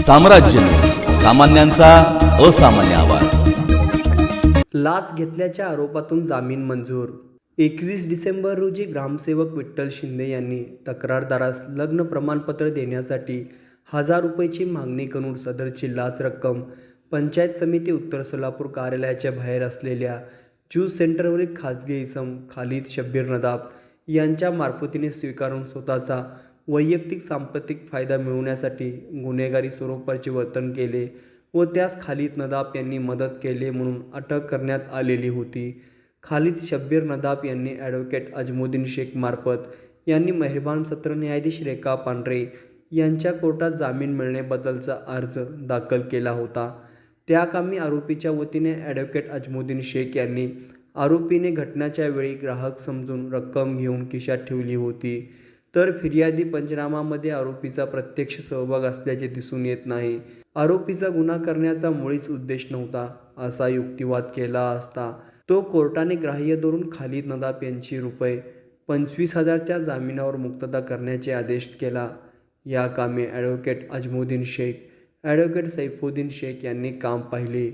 साम्राज्य, सामान्यांचा असामान्य आवाज। लाच घेतल्याच्या आरोपातून जामीन मंजूर। 21 डिसेंबर रोजी ग्रामसेवक विठ्ठल शिंदे यांनी तक्रारदारास लग्न प्रमाणपत्र देण्यासाठी 1000 रुपयाची मागणी करून सदरची लाच रक्कम पंचायत समिती उत्तर सोलापूर कार्यालयाच्या बाहेर असलेल्या ज्यूस सेंटरवरील खाजगी इसम खालिद शब्बीर नदाब यांच्या मार्फतीने स्वीकारून स्वतःचा वैयक्तिक सांपत्तिक फायदा मिळवण्यासाठी गुन्हेगारी स्वरूपाचे वर्तन केले व त्यास खालिद नदाब यांनी मदत केली म्हणून अटक करण्यात आलेली होती। खालिद शब्बीर नदाब यांनी ॲडव्होकेट अजमुद्दीन शेख मार्फत यांनी मेहरबान सत्र न्यायाधीश रेखा पांढरे यांच्या कोर्टात जामीन मिळण्याबद्दलचा अर्ज दाखल केला होता। त्या कामी आरोपीच्या वतीने ॲडव्होकेट अजमुद्दीन शेख यांनी आरोपीने घटनाच्या वेळी ग्राहक समजून रक्कम घेऊन खिशात ठेवली होती, तर फिर्यादी पंचनामामध्ये आरोपीचा प्रत्यक्ष सहभाग असल्याचे दिसून येत नाही। आरोपीचा गुन्हा करण्याचा मुळीच उद्देश नव्हता असा युक्तिवाद केला असता तो कोर्टाने ग्राह्य धरून खालिद नदाब यांची ₹25,000च्या जामिनावर मुक्तता करण्याचे आदेश केला। या कामी ॲडव्होकेट अजमुद्दीन शेख, ॲडव्होकेट सैफुद्दीन शेख यांनी काम पाहिले।